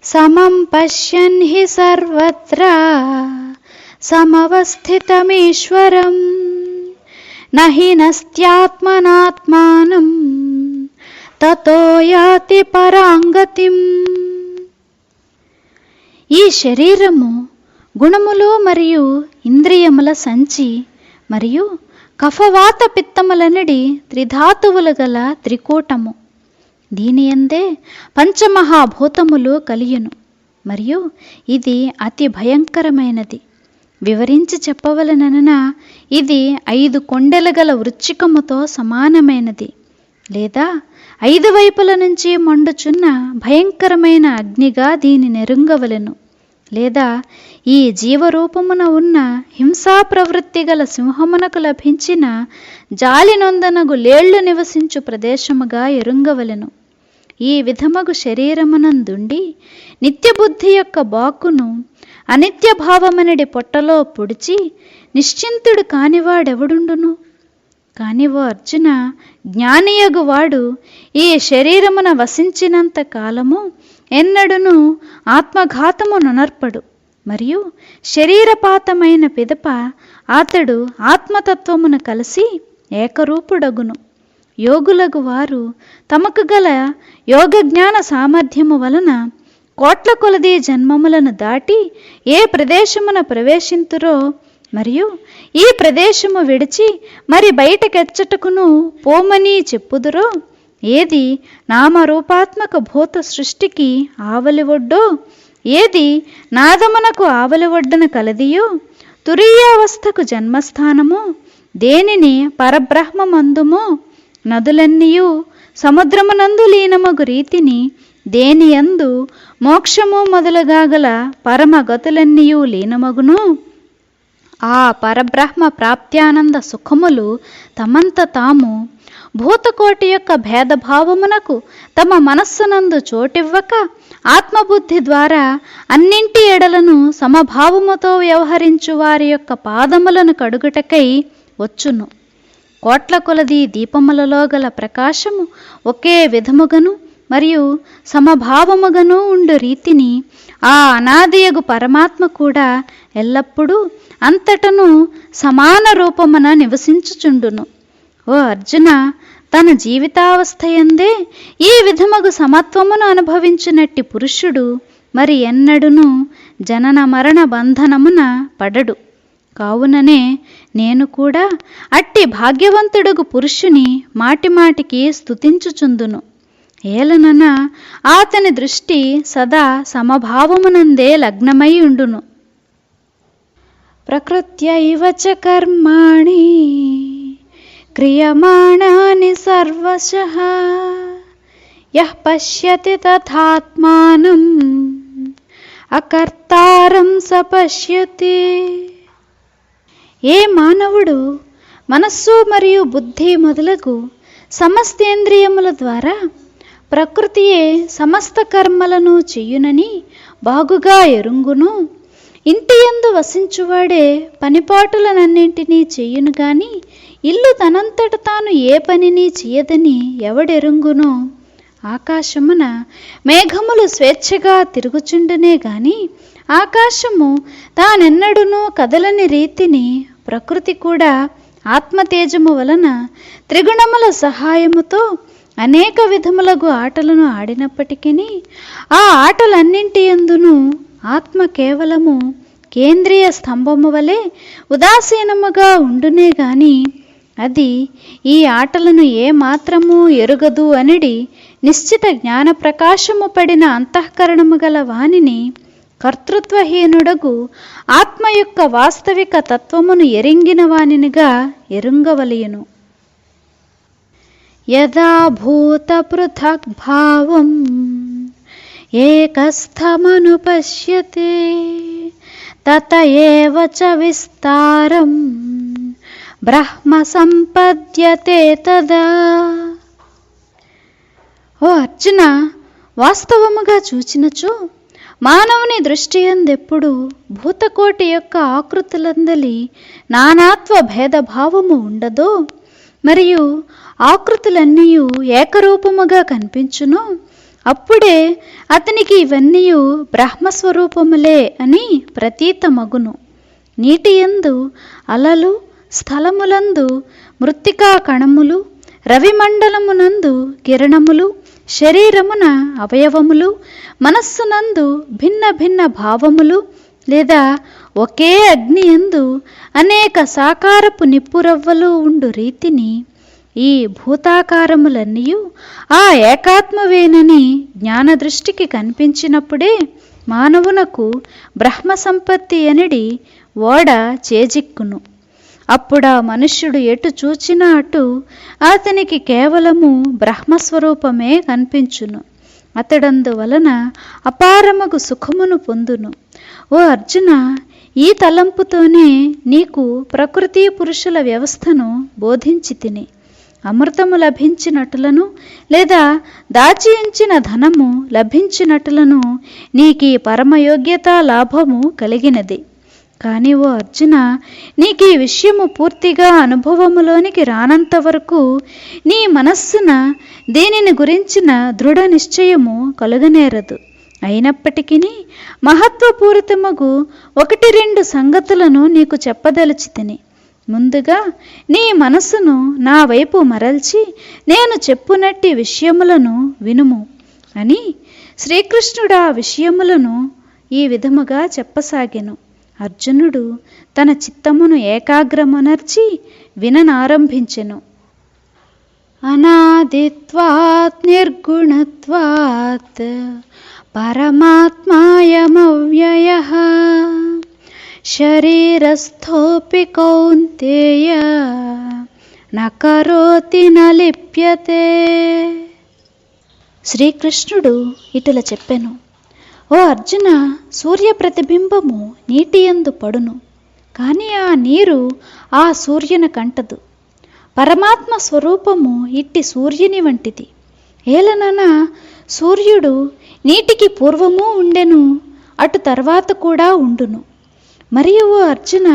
సమం పశ్యన్ హి సర్వత్ర సమవస్థితమీశ్వరం నహి నస్త్యాత్మనాత్మానం తతో యాతి పరాంగతిం. ఈ శరీరము గుణములు మరియు ఇంద్రియముల సంచి మరియు కఫవాత పిత్తములనడి త్రిధాతువులు గల త్రికూటము. దీనియందే పంచమహాభూతములు కలియును మరియు ఇది అతి భయంకరమైనది. వివరించి చెప్పవలనన ఇది 5 కొండెల గల వృచ్చికముతో సమానమైనది, లేదా 5 వైపుల నుంచి మండుచున్న భయంకరమైన అగ్నిగా దీని నెరుంగవలెను, లేదా ఈ జీవరూపమున ఉన్న హింసా ప్రవృత్తి గల సింహమునకు లభించిన జాలినొందనగు లేళ్లు నివసించు ప్రదేశముగా ఎరుంగవలెను. ఈ విధమగు శరీరమునందుండి నిత్యబుద్ధి యొక్క బాకును అనిత్య భావమనడి పొట్టలో పొడిచి నిశ్చింతుడు కానివాడెవడుండును? కానివో అర్జున, జ్ఞానియగువాడు ఈ శరీరమున వసించినంత కాలము ఎన్నడును ఆత్మఘాతము నొనర్పడు మరియు శరీరపాతమైన పిదప అతడు ఆత్మతత్వమును కలిసి ఏకరూపుడగును. యోగులగు వారు తమకు గల యోగజ్ఞాన సామర్థ్యము వలన కోట్ల కొలది జన్మములను దాటి ఏ ప్రదేశమున ప్రవేశింతురో మరియు ఈ ప్రదేశము విడిచి మరి బయటకెచ్చటకును పోమని చెప్పుదురో, ఏది నామరూపాత్మక భూత సృష్టికి ఆవలి ఒడ్డో, ఏది నాదమునకు ఆవలి ఒడ్డున కలదియో, తురీయావస్థకు జన్మస్థానమో, దేనిని పరబ్రహ్మమందుమో, నదులన్నీయు సముద్రమునందు లీనమగు రీతిని దేనియందు మోక్షము మొదలుగా గల పరమగతులన్నీయు లీనమగును, ఆ పరబ్రహ్మ ప్రాప్త్యానంద సుఖములు తమంత తాము భూతకోటి యొక్క భేదభావమునకు తమ మనస్సునందు చోటివ్వక ఆత్మబుద్ధి ద్వారా అన్నింటి ఎడలను సమభావముతో వ్యవహరించు వారి యొక్క పాదములను కడుగుటకై వచ్చును. కోట్ల కొలది దీపములలో గల ప్రకాశము ఒకే విధముగను మరియు సమభావముగను ఉండు రీతిని ఆ అనాదియగు పరమాత్మ కూడా ఎల్లప్పుడూ అంతటను సమాన రూపమున నివసించుచుండును. ఓ అర్జున, తన జీవితావస్థయందే ఈ విధమగు సమత్వమును అనుభవించినట్టి పురుషుడు మరి ఎన్నడును జనన మరణ బంధనమున పడడు. కావుననే నేను కూడా అట్టి భాగ్యవంతుడుగు పురుషుని మాటిమాటికి స్తుతించుచుందును. ఏలనన అతని దృష్టి సదా సమభావమునందే లగ్నమై ఉండును. ప్రకృత్యైవ చ కర్మాణి క్రియమాణాని సర్వశః యః పశ్యతి తథాత్మానం అకర్తారం స పశ్యతి. ఏ మానవుడు మనస్సు మరియు బుద్ధి మొదలగు సమస్తేంద్రియముల ద్వారా ప్రకృతియే సమస్త కర్మలను చెయ్యునని బాగుగా ఎరుంగును, ఇంటియందు వసించువాడే పనిపాటులనన్నింటినీ చెయ్యును గాని ఇల్లు తనంతట తాను ఏ పనిని చెయ్యదని ఎవడెరుంగునో, ఆకాశమున మేఘములు స్వేచ్ఛగా తిరుగుచుండునే గాని ఆకాశము తానెన్నడునూ కదలని రీతిని ప్రకృతి కూడా ఆత్మతేజము వలన త్రిగుణముల సహాయముతో అనేక విధములగు ఆటలను ఆడినప్పటికీ ఆ ఆటలన్నింటి యందును ఆత్మ కేవలము కేంద్రీయ స్తంభము వలె ఉదాసీనముగా ఉండునే గాని అది ఈ ఆటలను ఏమాత్రము ఎరుగదు అనిడి నిశ్చిత జ్ఞాన ప్రకాశము పడిన అంతఃకరణము గల వానిని కర్తృత్వహీనుడగు ఆత్మ యొక్క వాస్తవిక తత్వమును ఎరింగిన వానినిగా ఎరుంగవలయును. యదా భూత పృథక్ భావం ఏకస్థమనుపశ్యతే తత ఏవ చ విస్తారం బ్రహ్మ సంపద్యతే తదా. ఓ అర్జున, వాస్తవముగా చూచినచో మానవుని దృష్టి యందెప్పుడు భూతకోటి యొక్క ఆకృతులందలి నానాత్వ భేదభావము ఉండదో మరియు ఆకృతులన్నీ ఏకరూపముగా కనిపించునో అప్పుడే అతనికి ఇవన్నీ బ్రహ్మస్వరూపములే అని ప్రతీతమగును. నీటియందు అలలు, స్థలములందు మృత్తికా కణములు, రవిమండలమునందు కిరణములు, శరీరమున అవయవములు, మనస్సునందు భిన్న భిన్న భావములు, లేదా ఒకే అగ్నియందు అనేక సాకారపు నిప్పురవ్వలు ఉండు రీతిని ఈ భూతాకారములన్నీ ఆ ఏకాత్మవేనని జ్ఞానదృష్టికి కనిపించినప్పుడే మానవునకు బ్రహ్మ సంపత్తి అనడి ఓడ చేజిక్కును. అప్పుడా మనుష్యుడు ఎటు చూచినా అటు అతనికి కేవలము బ్రహ్మస్వరూపమే కనిపించును. అతడందువలన అపారమగు సుఖమును పొందును. ఓ అర్జున, ఈ తలంపుతోనే నీకు ప్రకృతి పురుషుల వ్యవస్థను బోధించి తిని, అమృతము లభించినట్లను లేదా దాచి ఉంచిన ధనము లభించినట్లను నీకీ పరమయోగ్యతా లాభము కలిగినది. కానీ ఓ అర్జున, నీకు ఈ విషయము పూర్తిగా అనుభవములోనికి రానంత వరకు నీ మనస్సున దీనిని గురించిన దృఢ నిశ్చయము కలుగనేరదు. అయినప్పటికీ మహత్వపూరితమగు 1-2 సంగతులను నీకు చెప్పదలిచితిని. ముందుగా నీ మనసును నా వైపు మరల్చి నేను చెప్పునట్టి విషయములను వినుము అని శ్రీకృష్ణుడు ఆ విషయములను ఈ విధముగా చెప్పసాగెను. అర్జునుడు తన చిత్తమును ఏకాగ్రమునర్చి విననారంభించెను. అనాదిత్వాత్ నిర్గుణత్వాత్ పరమాత్మాయమవ్యయః శరీరస్థోపి కౌంతేయ న కరోతి న లిప్యతే. శ్రీకృష్ణుడు ఇటుల చెప్పెను. ఓ అర్జున, సూర్య ప్రతిబింబము నీటియందు పడును, కానీ ఆ నీరు ఆ సూర్యుని కంటదు. పరమాత్మ స్వరూపము ఇట్టి సూర్యుని వంటిది. ఏలనన సూర్యుడు నీటికి పూర్వము ఉండెను, అటు తర్వాత కూడా ఉండును. మరియు ఓ అర్జున,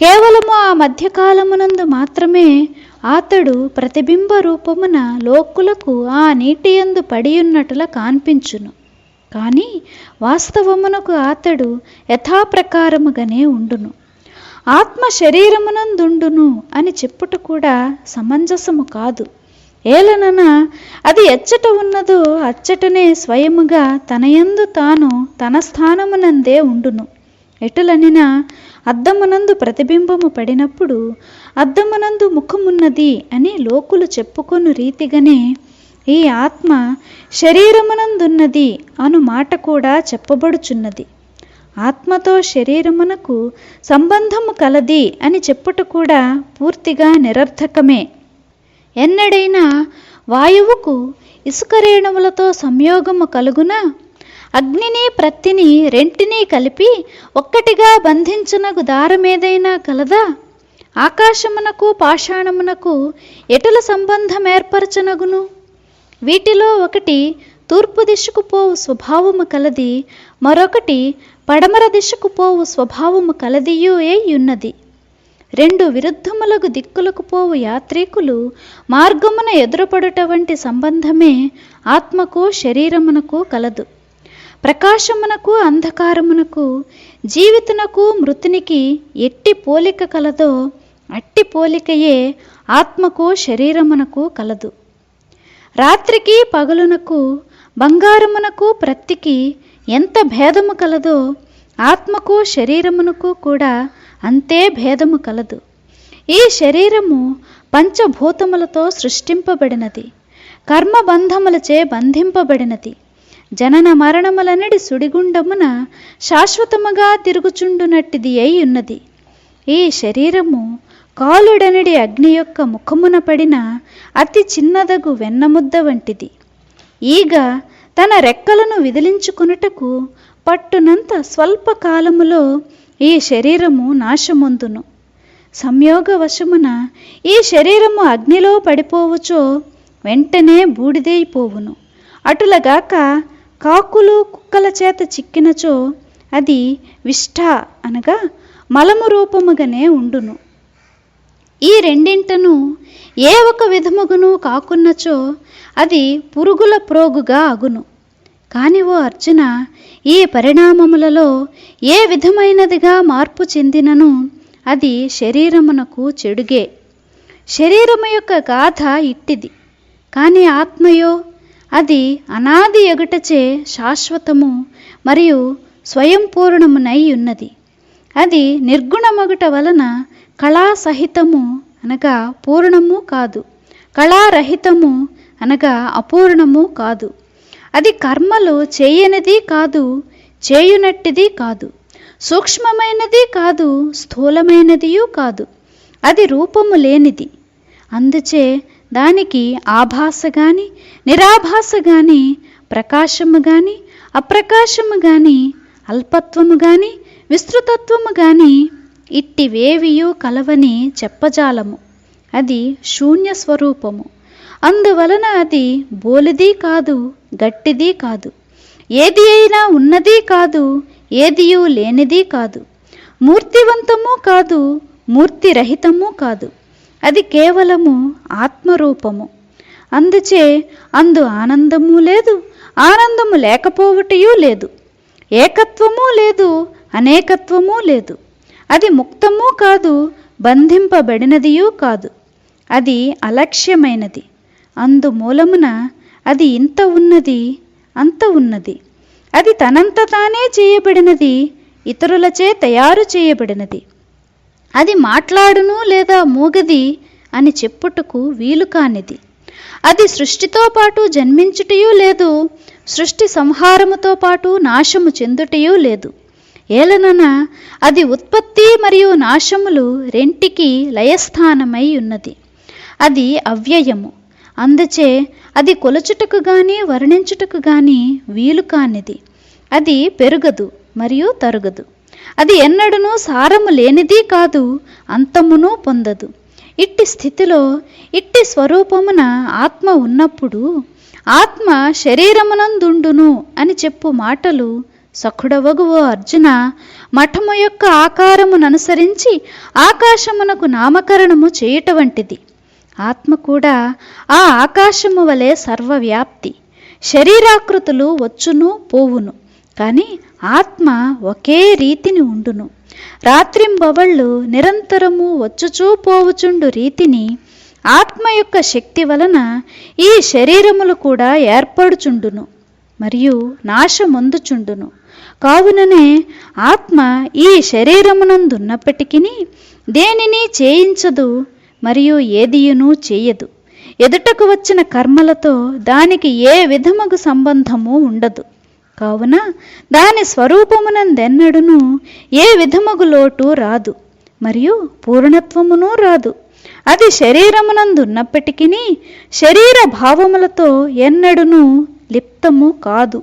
కేవలము ఆ మధ్యకాలమునందు మాత్రమే అతడు ప్రతిబింబ రూపమున లోకులకు ఆ నీటియందు పడియున్నట్ల కాన్పించును. కానీ వాస్తవమునకు అతడు యథాప్రకారముగానే ఉండును. ఆత్మ శరీరమునందుండును అని చెప్పుట కూడా సమంజసము కాదు. ఏలనన అది ఎచ్చట ఉన్నదో అచ్చటనే స్వయముగా తనయందు తాను తన స్థానమునందే ఉండును. ఎటులనిన అద్దమునందు ప్రతిబింబము పడినప్పుడు అద్దమునందు ముఖమున్నది అని లోకులు చెప్పుకొను రీతిగానే ఈ ఆత్మ శరీరమునందున్నది అను మాట కూడా చెప్పబడుచున్నది. ఆత్మతో శరీరమునకు సంబంధము కలది అని చెప్పుట కూడా పూర్తిగా నిరర్థకమే. ఎన్నడైనా వాయువుకు ఇసుక రేణువులతో సంయోగము కలుగునా? అగ్నిని ప్రత్తిని రెంటినీ కలిపి ఒక్కటిగా బంధించునకు దారమేదైనా కలదా? ఆకాశమునకు పాషాణమునకు ఎటుల సంబంధం ఏర్పరచనగును? వీటిలో ఒకటి తూర్పు దిశకు పోవు స్వభావము కలది, మరొకటి పడమర దిశకు పోవు స్వభావము కలదియూ ఉన్నది. 2 విరుద్ధములకు దిక్కులకు పోవు యాత్రికులు మార్గమున ఎదురుపడుట వంటి సంబంధమే ఆత్మకు శరీరమునకు కలదు. ప్రకాశమునకు అంధకారమునకు, జీవితునకు మృతునికి ఎట్టి పోలిక కలదో అట్టి పోలికయే ఆత్మకు శరీరమునకు కలదు. రాత్రికి పగలునకు, బంగారమునకు ప్రత్తికి ఎంత భేదము కలదో ఆత్మకు శరీరమునకు కూడా అంతే భేదము కలదు. ఈ శరీరము పంచభూతములతో సృష్టింపబడినది, కర్మబంధములచే బంధింపబడినది. జనన మరణములనడి సుడిగుండమున శాశ్వతముగా తిరుగుచుండునట్టిది అయి ఉన్నది. ఈ శరీరము కాలుడనడి అగ్ని యొక్క ముఖమున పడిన అతి చిన్నదగు వెన్నముద్ద వంటిది. ఈగ తన రెక్కలను విదిలించుకొనుటకు పట్టునంత స్వల్ప కాలములో ఈ శరీరము నాశమొందును. సంయోగవశమున ఈ శరీరము అగ్నిలో పడిపోవచో వెంటనే బూడిదైపోవును. అటులగాక కాకులు కుక్కల చేత చిక్కినచో అది విష్ఠ అనగా మలము రూపముగానే ఉండును. ఈ రెండింటను ఏ ఒక విధముగును కాకున్నచో అది పురుగుల ప్రోగుగా అగును. కాని ఓ అర్జున, ఈ పరిణామములలో ఏ విధమైనదిగా మార్పు చెందినను అది శరీరమునకు చెడుగే. శరీరము యొక్క గాథ ఇట్టిది, కానీ ఆత్మయో అది అనాది ఎగుటచే శాశ్వతము మరియు స్వయంపూర్ణమునై ఉన్నది. అది నిర్గుణమగుట వలన కళాసహితము అనగా పూర్ణము కాదు, కళారహితము అనగా అపూర్ణము కాదు. అది కర్మలు చేయనిది కాదు, చేయునట్టిది కాదు, సూక్ష్మమైనది కాదు, స్థూలమైనదియూ కాదు. అది రూపము లేనిది. అందుచే దానికి ఆభాస గాని నిరాభాస గాని, ప్రకాశము గాని అప్రకాశము గాని, అల్పత్వము గాని విస్తృతత్వము గాని ఇట్టివేవియూ కలవని చెప్పజాలము. అది శూన్య స్వరూపము. అందువలన అది బోలిది కాదు, గట్టిది కాదు, ఏది అయినా ఉన్నది కాదు, ఏదియూ లేనిది కాదు, మూర్తివంతము కాదు, మూర్తిరహితము కాదు. అది కేవలము ఆత్మరూపము. అందుచే అందు ఆనందము లేదు, ఆనందము లేకపోవటయూ లేదు, ఏకత్వము లేదు, అనేకత్వము లేదు. అది ముక్తము కాదు, బంధింపబడినదియూ కాదు. అది అలక్ష్యమైనది. అందుమూలమున అది ఇంత ఉన్నది, అంత ఉన్నది. అది తనంత తానే చేయబడినది, ఇతరులచే తయారు చేయబడినది. అది మాట్లాడును లేదా మూగది అని చెప్పుటకు వీలు కానిది. అది సృష్టితో పాటు జన్మించుటయూ లేదు, సృష్టి సంహారముతో పాటు నాశము చెందుటయూ లేదు. ఏలనన అది ఉత్పత్తి మరియు నాశములు రెంటికి లయస్థానమై ఉన్నది. అది అవ్యయము. అందుచే అది కొలుచుటకు గాని వర్ణించుటకు గాని వీలు కానిది. అది పెరుగదు మరియు తరుగదు. అది ఎన్నడూనూ సారము లేనిది కాదు, అంతమును పొందదు. ఇట్టి స్థితిలో ఇట్టి స్వరూపమున ఆత్మ ఉన్నప్పుడు ఆత్మ శరీరమునందుండును అని చెప్పు మాటలు సఖుడవగు ఓ అర్జున, మఠము యొక్క ఆకారముననుసరించి ఆకాశమునకు నామకరణము చేయుట వంటిది. ఆత్మ కూడా ఆ ఆకాశము వలె సర్వవ్యాప్తి. శరీరాకృతులు వచ్చును పోవును, కానీ ఆత్మ ఒకే రీతిని ఉండును. రాత్రింబవళ్ళు నిరంతరము వచ్చుచూ పోవుచుండు రీతిని ఆత్మ యొక్క శక్తి వలన ఈ శరీరములు కూడా ఏర్పడుచుండును మరియు నాశమొందుచుండును. కావుననే ఆత్మ ఈ శరీరమునందున్నప్పటికీ దేనిని చేయించదు మరియు ఏదియును చేయదు. ఎదుటకు వచ్చిన కర్మలతో దానికి ఏ విధముగు సంబంధము ఉండదు. కావున దాని స్వరూపమునందెన్నడును ఏ విధముగు లోటు రాదు మరియు పూర్ణత్వమును రాదు. అది శరీరమునందున్నప్పటికీ శరీర భావములతో ఎన్నడును లిప్తము కాదు.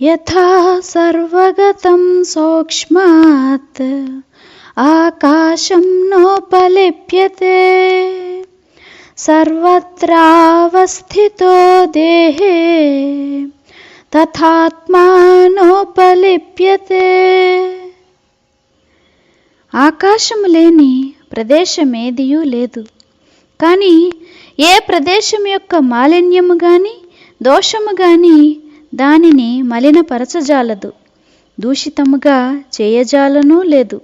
యథా సర్వగతం సూక్ష్మాత్ ఆకాశం నోపలిప్యతే సర్వత్రావస్థితో దేహే తథాత్మానోపలిప్యతే. ఆకాశము లేని ప్రదేశమేదియూ లేదు. కానీ ఏ ప్రదేశం యొక్క మాలిన్యము గాని దోషము గాని దానిని మలినపరచజాలదు, దూషితముగా చేయజాలను లేదు.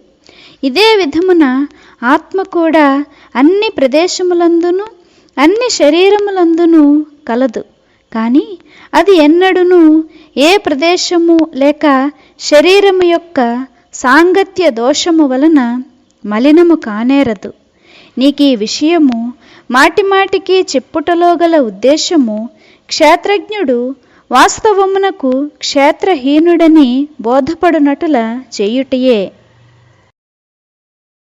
ఇదే విధమున ఆత్మ కూడా అన్ని ప్రదేశములందును అన్ని శరీరములందును కలదు. కానీ అది ఎన్నడూను ఏ ప్రదేశము లేక శరీరము యొక్క సాంగత్య దోషము వలన మలినము కానేరదు. నీకీ విషయము మాటిమాటికి చెప్పుటలో గల ఉద్దేశము క్షేత్రజ్ఞుడు వాస్తవమునకు క్షేత్రహీనుడని బోధపడునటుల చేయుటయే.